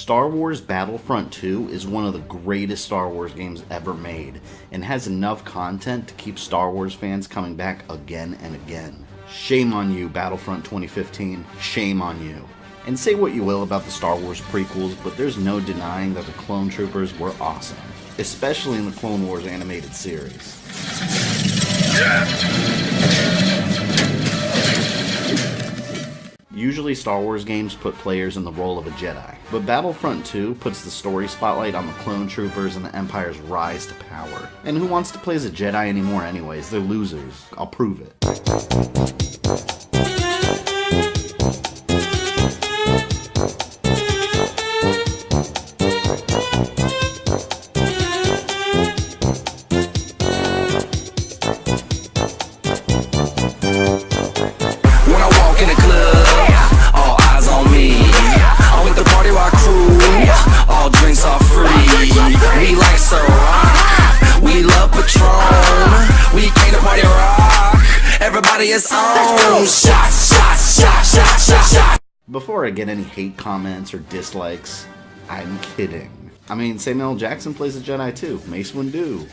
Star Wars Battlefront 2 is one of the greatest Star Wars games ever made, and has enough content to keep Star Wars fans coming back again and again. Shame on you, Battlefront 2015, shame on you. And say what you will about the Star Wars prequels, but there's no denying that the Clone Troopers were awesome, especially in the Clone Wars animated series. Usually Star Wars games put players in the role of a Jedi, but Battlefront 2 puts the story spotlight on the Clone Troopers and the Empire's rise to power. And who wants to play as a Jedi anymore anyways? They're losers. I'll prove it. Before I get any hate comments or dislikes, I'm kidding. I mean, Samuel L. Jackson plays a Jedi too, Mace Windu.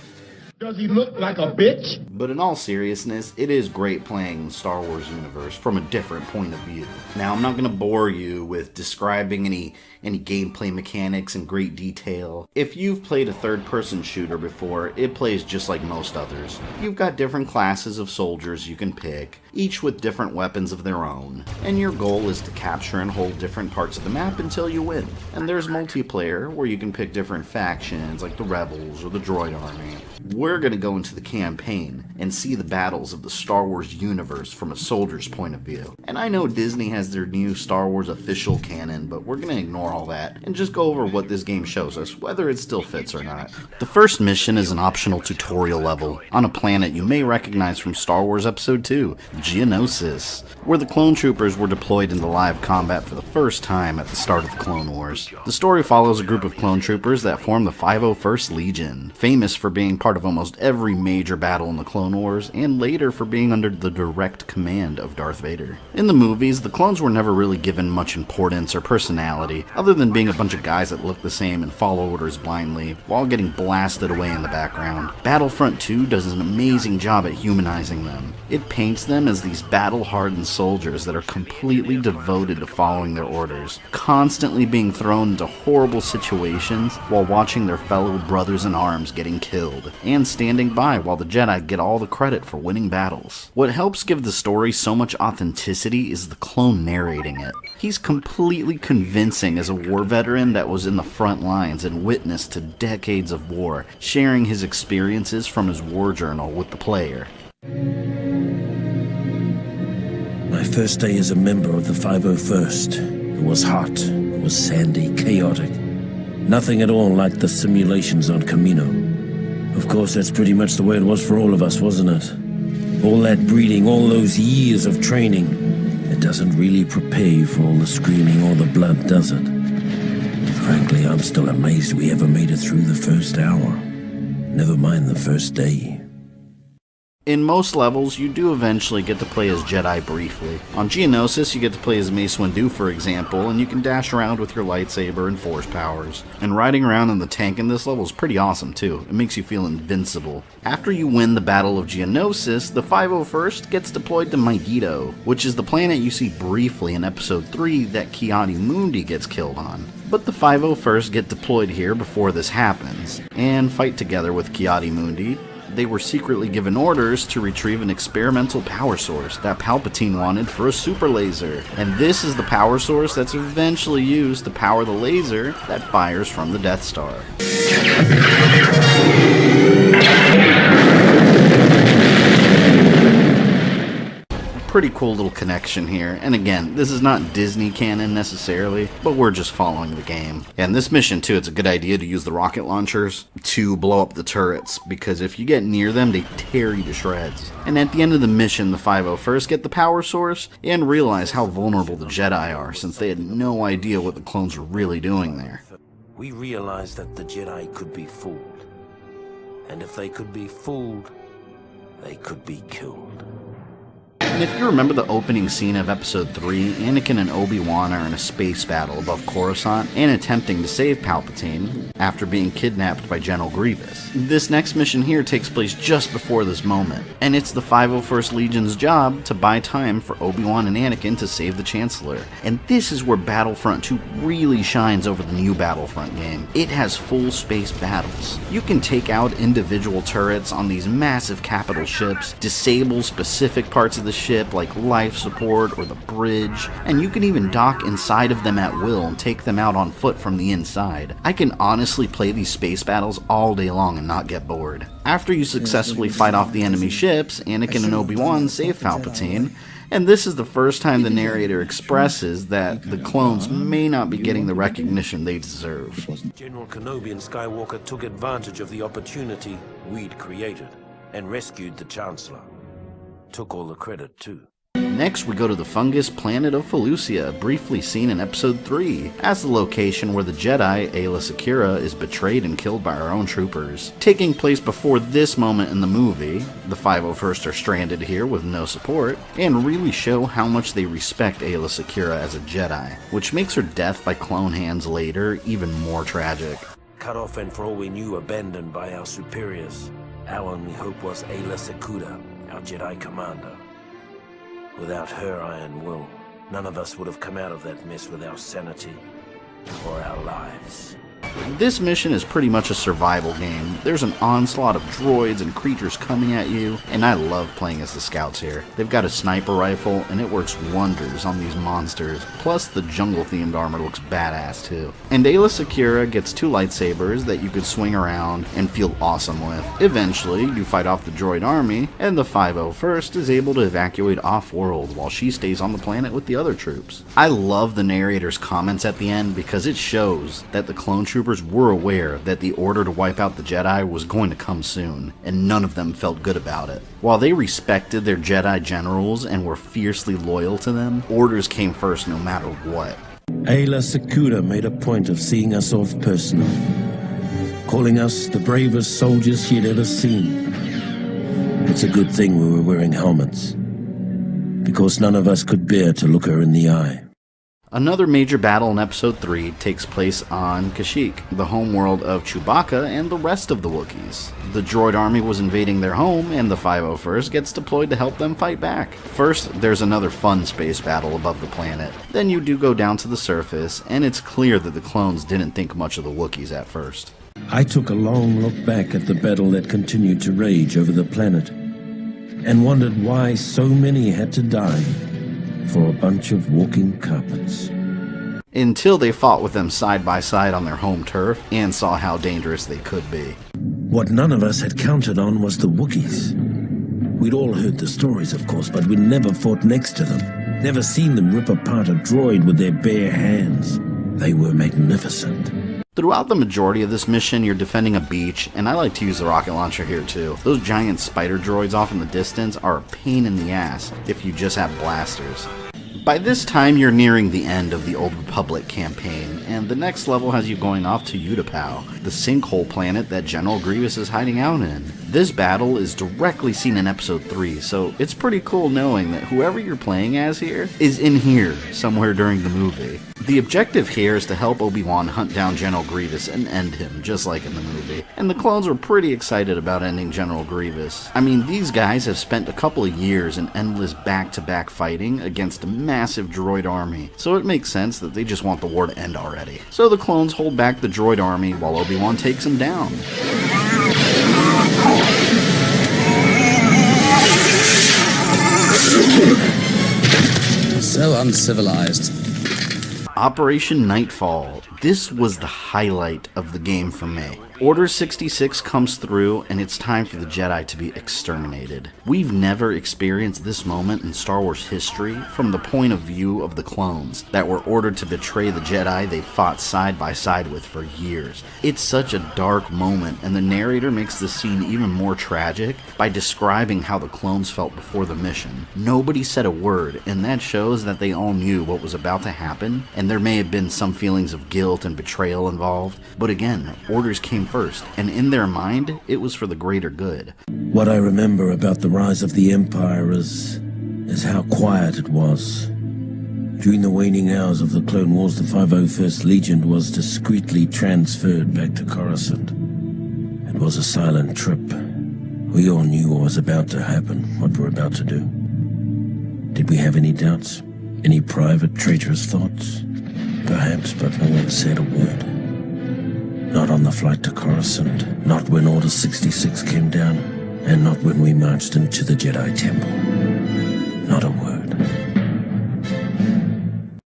Does he look like a bitch? But in all seriousness, it is great playing the Star Wars universe from a different point of view. Now, I'm not going to bore you with describing any gameplay mechanics in great detail. If you've played a third-person shooter before, it plays just like most others. You've got different classes of soldiers you can pick, each with different weapons of their own, and your goal is to capture and hold different parts of the map until you win. And there's multiplayer, where you can pick different factions, like the Rebels or the Droid Army. We're going to go into the campaign and see the battles of the Star Wars universe from a soldier's point of view. And I know Disney has their new Star Wars official canon, but we're going to ignore all that and just go over what this game shows us, whether it still fits or not. The first mission is an optional tutorial level on a planet you may recognize from Star Wars Episode 2, Geonosis, where the clone troopers were deployed into live combat for the first time at the start of the Clone Wars. The story follows a group of clone troopers that form the 501st Legion, famous for being part of almost every major battle in the Clone Wars, and later for being under the direct command of Darth Vader. In the movies, the clones were never really given much importance or personality, other than being a bunch of guys that look the same and follow orders blindly, while getting blasted away in the background. Battlefront 2 does an amazing job at humanizing them. It paints them as these battle-hardened soldiers that are completely devoted to following their orders, constantly being thrown into horrible situations while watching their fellow brothers-in-arms getting killed, and standing by while the Jedi get all the credit for winning battles. What helps give the story so much authenticity is the clone narrating it. He's completely convincing as a war veteran that was in the front lines and witness to decades of war, sharing his experiences from his war journal with the player. My first day as a member of the 501st. It was hot, it was sandy, chaotic. Nothing at all like the simulations on Camino. Of course, that's pretty much the way it was for all of us, wasn't it? All that breeding, all those years of training, it doesn't really prepare you for all the screaming or the blood, does it? Frankly, I'm still amazed we ever made it through the first hour. Never mind the first day. In most levels, you do eventually get to play as Jedi briefly. On Geonosis, you get to play as Mace Windu, for example, and you can dash around with your lightsaber and force powers. And riding around in the tank in this level is pretty awesome too. It makes you feel invincible. After you win the Battle of Geonosis, the 501st gets deployed to Megiddo, which is the planet you see briefly in Episode 3 that Ki-Adi-Mundi gets killed on. But the 501st get deployed here before this happens, and fight together with Ki-Adi-Mundi. They were secretly given orders to retrieve an experimental power source that Palpatine wanted for a super laser. And this is the power source that's eventually used to power the laser that fires from the Death Star. Pretty cool little connection here, and again, this is not Disney canon necessarily, but we're just following the game. And this mission too, it's a good idea to use the rocket launchers to blow up the turrets, because if you get near them, they tear you to shreds. And at the end of the mission, the 501st get the power source and realize how vulnerable the Jedi are, since they had no idea what the clones were really doing there. We realized that the Jedi could be fooled. And if they could be fooled, they could be killed. And if you remember the opening scene of Episode 3, Anakin and Obi-Wan are in a space battle above Coruscant and attempting to save Palpatine after being kidnapped by General Grievous. This next mission here takes place just before this moment, and it's the 501st Legion's job to buy time for Obi-Wan and Anakin to save the Chancellor. And this is where Battlefront 2 really shines over the new Battlefront game. It has full space battles. You can take out individual turrets on these massive capital ships, disable specific parts of the ship like life support or the bridge, and you can even dock inside of them at will and take them out on foot from the inside. I can honestly play these space battles all day long and not get bored. After you successfully fight off the enemy ships, Anakin and Obi-Wan save Palpatine, and this is the first time the narrator expresses that the clones may not be getting the recognition they deserve. General Kenobi and Skywalker took advantage of the opportunity we'd created and rescued the Chancellor. Took all the credit, too. Next, we go to the fungus planet of Felucia, briefly seen in Episode 3, as the location where the Jedi, Aayla Secura, is betrayed and killed by our own troopers. Taking place before this moment in the movie, the 501st are stranded here with no support, and really show how much they respect Aayla Secura as a Jedi, which makes her death by clone hands later even more tragic. Cut off and for all we knew abandoned by our superiors. Our only hope was Aayla Secura, our Jedi commander. Without her iron will, none of us would have come out of that mess with our sanity or our lives. This mission is pretty much a survival game. There's an onslaught of droids and creatures coming at you, and I love playing as the scouts here. They've got a sniper rifle, and it works wonders on these monsters. Plus, the jungle-themed armor looks badass too. And Aayla Secura gets 2 lightsabers that you could swing around and feel awesome with. Eventually, you fight off the droid army, and the 501st is able to evacuate off-world while she stays on the planet with the other troops. I love the narrator's comments at the end because it shows that the clone troopers were aware that the order to wipe out the Jedi was going to come soon, and none of them felt good about it. While they respected their Jedi generals and were fiercely loyal to them, orders came first no matter what. Aayla Secura made a point of seeing us off personally, calling us the bravest soldiers she'd ever seen. It's a good thing we were wearing helmets, because none of us could bear to look her in the eye. Another major battle in Episode 3 takes place on Kashyyyk, the homeworld of Chewbacca and the rest of the Wookiees. The droid army was invading their home, and the 501st gets deployed to help them fight back. First, there's another fun space battle above the planet. Then you do go down to the surface, and it's clear that the clones didn't think much of the Wookiees at first. I took a long look back at the battle that continued to rage over the planet, and wondered why so many had to die for a bunch of walking carpets. Until they fought with them side by side on their home turf and saw how dangerous they could be. What none of us had counted on was the Wookiees. We'd all heard the stories, of course, but we'd never fought next to them. Never seen them rip apart a droid with their bare hands. They were magnificent. Throughout the majority of this mission, you're defending a beach, and I like to use the rocket launcher here too. Those giant spider droids off in the distance are a pain in the ass if you just have blasters. By this time, you're nearing the end of the Old Republic campaign, and the next level has you going off to Utapau, the sinkhole planet that General Grievous is hiding out in. This battle is directly seen in Episode 3, so it's pretty cool knowing that whoever you're playing as here is in here somewhere during the movie. The objective here is to help Obi-Wan hunt down General Grievous and end him, just like in the movie. And the clones were pretty excited about ending General Grievous. I mean, these guys have spent a couple of years in endless back-to-back fighting against a massive droid army, so it makes sense that they just want the war to end already. So the clones hold back the droid army while Obi-Wan takes him down. So uncivilized. Operation Nightfall. This was the highlight of the game for me. Order 66 comes through, and it's time for the Jedi to be exterminated. We've never experienced this moment in Star Wars history from the point of view of the clones that were ordered to betray the Jedi they fought side by side with for years. It's such a dark moment, and the narrator makes the scene even more tragic by describing how the clones felt before the mission. Nobody said a word, and that shows that they all knew what was about to happen, and there may have been some feelings of guilt and betrayal involved, but again, orders came first, and in their mind, it was for the greater good. What I remember about the rise of the Empire is is how quiet it was. During the waning hours of the Clone Wars, the 501st Legion was discreetly transferred back to Coruscant. It was a silent trip. We all knew what was about to happen, what we're about to do. Did we have any doubts? Any private, traitorous thoughts? Perhaps, but no one said a word. Not on the flight to Coruscant, not when Order 66 came down, and not when we marched into the Jedi Temple. Not a word.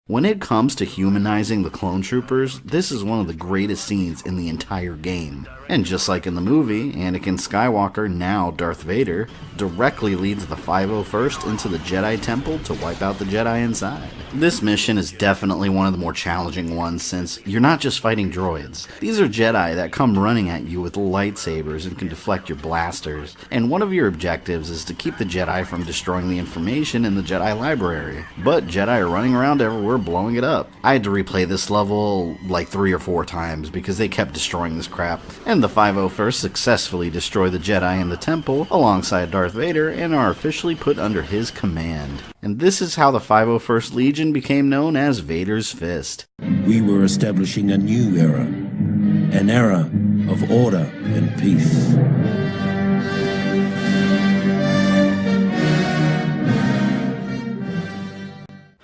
When it comes to humanizing the clone troopers, this is one of the greatest scenes in the entire game. And just like in the movie, Anakin Skywalker, now Darth Vader, directly leads the 501st into the Jedi Temple to wipe out the Jedi inside. This mission is definitely one of the more challenging ones since you're not just fighting droids. These are Jedi that come running at you with lightsabers and can deflect your blasters. And one of your objectives is to keep the Jedi from destroying the information in the Jedi library. But Jedi are running around everywhere blowing it up. I had to replay this level like 3 or 4 times because they kept destroying this crap. And the 501st successfully destroy the Jedi in the temple alongside Darth Vader and are officially put under his command. And this is how the 501st Legion became known as Vader's Fist. We were establishing a new era. An era of order and peace.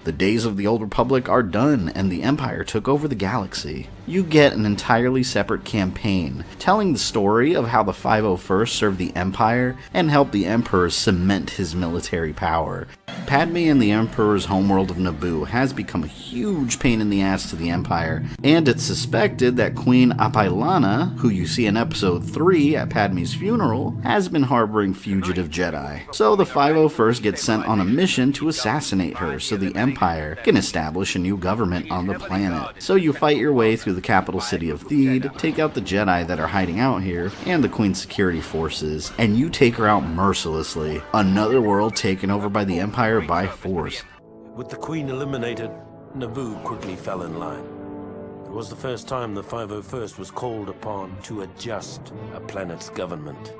The days of the Old Republic are done, and the Empire took over the galaxy. You get an entirely separate campaign, telling the story of how the 501st served the Empire and helped the Emperor cement his military power. Padme and the Emperor's homeworld of Naboo has become a huge pain in the ass to the Empire, and it's suspected that Queen Apailana, who you see in Episode 3 at Padme's funeral, has been harboring fugitive Jedi. So the 501st gets sent on a mission to assassinate her so the Empire can establish a new government on the planet. So you fight your way through the capital city of Theed, take out the Jedi that are hiding out here, and the Queen's security forces, and you take her out mercilessly. Another world taken over by the Empire by force. With the Queen eliminated, Naboo quickly fell in line. It was the first time the 501st was called upon to adjust a planet's government.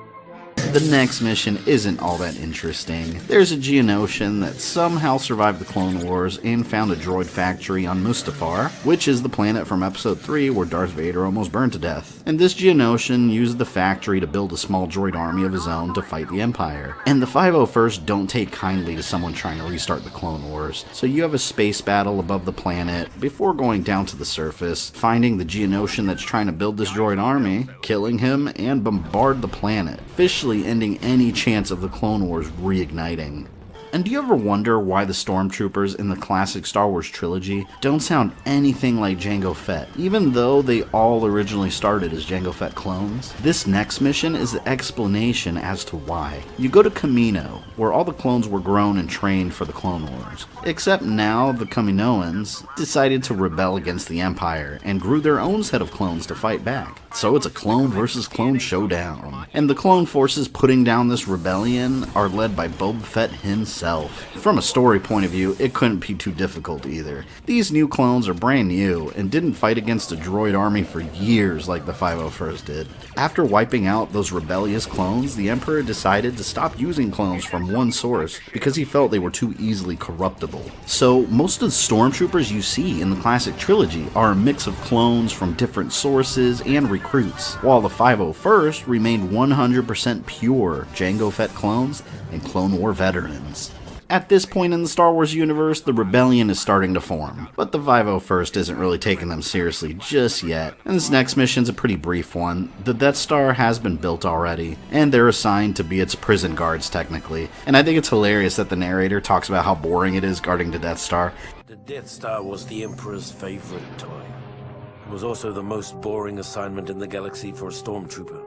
The next mission isn't all that interesting. There's a Geonosian that somehow survived the Clone Wars and found a droid factory on Mustafar, which is the planet from Episode 3 where Darth Vader almost burned to death. And this Geonosian used the factory to build a small droid army of his own to fight the Empire. And the 501st don't take kindly to someone trying to restart the Clone Wars, so you have a space battle above the planet before going down to the surface, finding the Geonosian that's trying to build this droid army, killing him, and bombard the planet, officially ending any chance of the Clone Wars reigniting. And do you ever wonder why the stormtroopers in the classic Star Wars trilogy don't sound anything like Jango Fett, even though they all originally started as Jango Fett clones? This next mission is the explanation as to why. You go to Kamino, where all the clones were grown and trained for the Clone Wars. Except now the Kaminoans decided to rebel against the Empire and grew their own set of clones to fight back. So it's a clone versus clone showdown. And the clone forces putting down this rebellion are led by Boba Fett himself. From a story point of view, it couldn't be too difficult either. These new clones are brand new and didn't fight against a droid army for years like the 501st did. After wiping out those rebellious clones, the Emperor decided to stop using clones from one source because he felt they were too easily corruptible. So most of the stormtroopers you see in the classic trilogy are a mix of clones from different sources and recruits, while the 501st remained 100% pure Jango Fett clones and Clone War veterans. At this point in the Star Wars universe, the rebellion is starting to form, but the 501st isn't really taking them seriously just yet, and this next mission's a pretty brief one. The Death Star has been built already, and they're assigned to be its prison guards technically, and I think it's hilarious that the narrator talks about how boring it is guarding the Death Star. The Death Star was the Emperor's favorite toy. It was also the most boring assignment in the galaxy for a stormtrooper.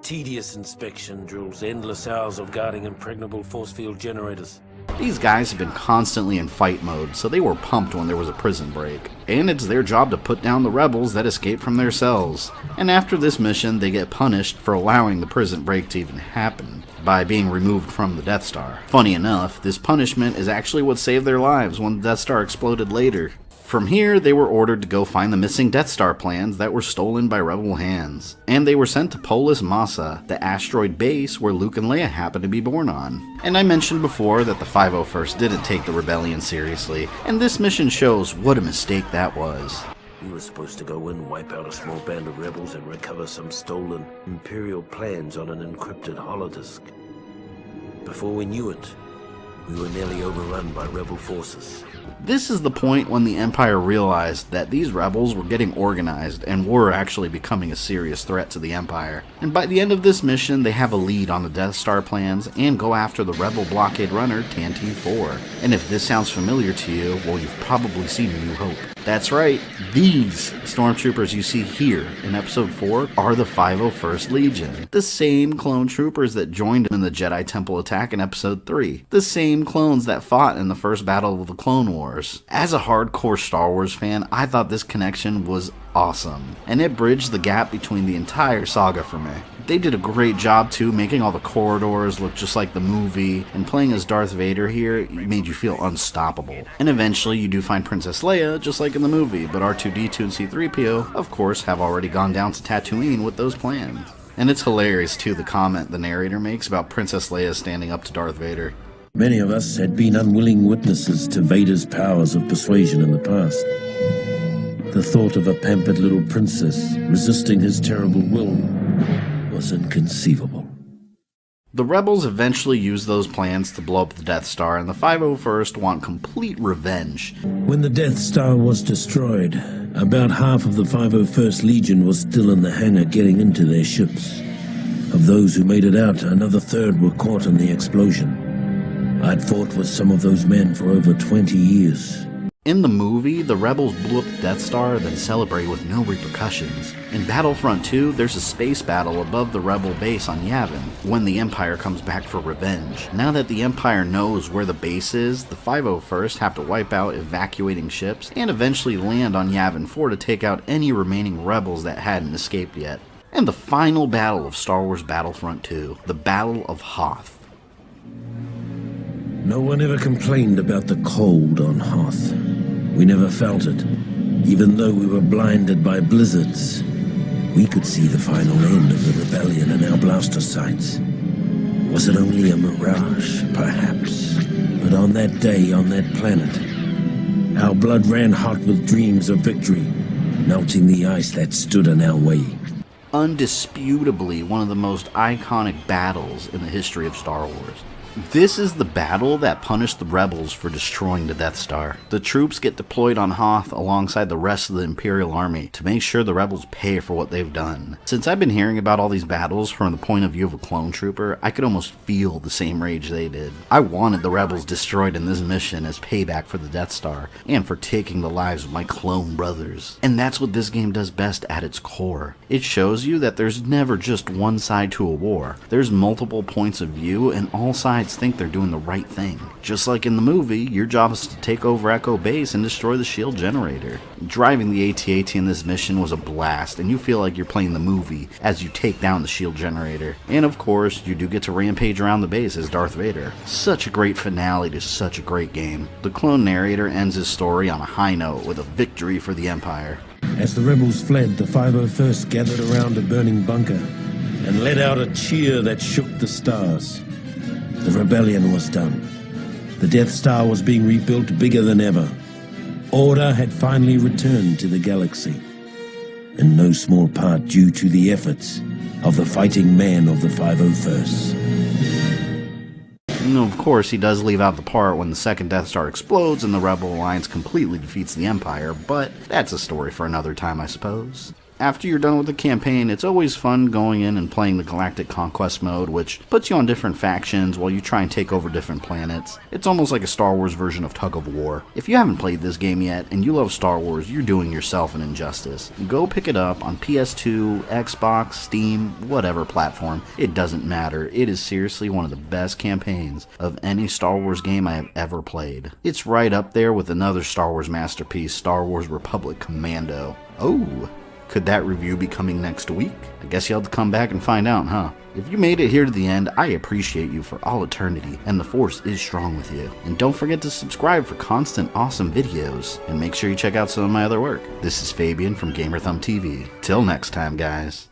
Tedious inspection drills, endless hours of guarding impregnable force field generators. These guys have been constantly in fight mode, so they were pumped when there was a prison break. And it's their job to put down the rebels that escape from their cells. And after this mission, they get punished for allowing the prison break to even happen, by being removed from the Death Star. Funny enough, this punishment is actually what saved their lives when the Death Star exploded later. From here, they were ordered to go find the missing Death Star plans that were stolen by rebel hands. And they were sent to Polis Massa, the asteroid base where Luke and Leia happened to be born on. And I mentioned before that the 501st didn't take the rebellion seriously, and this mission shows what a mistake that was. We were supposed to go in, wipe out a small band of rebels, and recover some stolen Imperial plans on an encrypted holodisk. Before we knew it, we were nearly overrun by rebel forces. This is the point when the Empire realized that these rebels were getting organized and were actually becoming a serious threat to the Empire. And by the end of this mission, they have a lead on the Death Star plans and go after the rebel blockade runner Tantive-4. And if this sounds familiar to you, well, you've probably seen A New Hope. That's right, these stormtroopers you see here in Episode 4 are the 501st Legion. The same clone troopers that joined in the Jedi Temple attack in Episode 3. The same clones that fought in the first battle of the Clone Wars. As a hardcore Star Wars fan, I thought this connection was awesome, and it bridged the gap between the entire saga for me. They did a great job too, making all the corridors look just like the movie, and playing as Darth Vader here made you feel unstoppable. And eventually you do find Princess Leia, just like in the movie, but R2-D2 and C-3PO, of course, have already gone down to Tatooine with those plans. And it's hilarious too, the comment the narrator makes about Princess Leia standing up to Darth Vader. Many of us had been unwilling witnesses to Vader's powers of persuasion in the past. The thought of a pampered little princess resisting his terrible will was inconceivable. The rebels eventually use those plans to blow up the Death Star, and the 501st want complete revenge. When the Death Star was destroyed, about half of the 501st Legion was still in the hangar getting into their ships. Of those who made it out, another third were caught in the explosion. I'd fought with some of those men for over 20 years. In the movie, the rebels blew up the Death Star, then celebrate with no repercussions. In Battlefront 2, there's a space battle above the rebel base on Yavin, when the Empire comes back for revenge. Now that the Empire knows where the base is, the 501st have to wipe out evacuating ships, and eventually land on Yavin 4 to take out any remaining rebels that hadn't escaped yet. And the final battle of Star Wars Battlefront 2, the Battle of Hoth. No one ever complained about the cold on Hoth. We never felt it. Even though we were blinded by blizzards, we could see the final end of the rebellion in our blaster sights. Was it only a mirage, perhaps? But on that day, on that planet, our blood ran hot with dreams of victory, melting the ice that stood in our way. Undisputably one of the most iconic battles in the history of Star Wars. This is the battle that punished the rebels for destroying the Death Star. The troops get deployed on Hoth alongside the rest of the Imperial Army to make sure the rebels pay for what they've done. Since I've been hearing about all these battles from the point of view of a clone trooper, I could almost feel the same rage they did. I wanted the rebels destroyed in this mission as payback for the Death Star, and for taking the lives of my clone brothers. And that's what this game does best at its core. It shows you that there's never just one side to a war. There's multiple points of view, and all sides think they're doing the right thing. Just like in the movie, your job is to take over Echo Base and destroy the shield generator. Driving the AT-AT in this mission was a blast, and you feel like you're playing the movie as you take down the shield generator. And of course, you do get to rampage around the base as Darth Vader. Such a great finale to such a great game. The clone narrator ends his story on a high note with a victory for the Empire. As the rebels fled, the 501st gathered around a burning bunker and let out a cheer that shook the stars. The rebellion was done. The Death Star was being rebuilt bigger than ever. Order had finally returned to the galaxy, in no small part due to the efforts of the fighting men of the 501st. And of course, he does leave out the part when the second Death Star explodes and the Rebel Alliance completely defeats the Empire, but that's a story for another time, I suppose. After you're done with the campaign, it's always fun going in and playing the Galactic Conquest mode, which puts you on different factions while you try and take over different planets. It's almost like a Star Wars version of Tug of War. If you haven't played this game yet, and you love Star Wars, you're doing yourself an injustice. Go pick it up on PS2, Xbox, Steam, whatever platform. It doesn't matter. It is seriously one of the best campaigns of any Star Wars game I have ever played. It's right up there with another Star Wars masterpiece, Star Wars Republic Commando. Oh! Could that review be coming next week? I guess you'll have to come back and find out, huh? If you made it here to the end, I appreciate you for all eternity, and the Force is strong with you. And don't forget to subscribe for constant awesome videos, and make sure you check out some of my other work. This is Fabian from GamerThumbTV. Till next time, guys.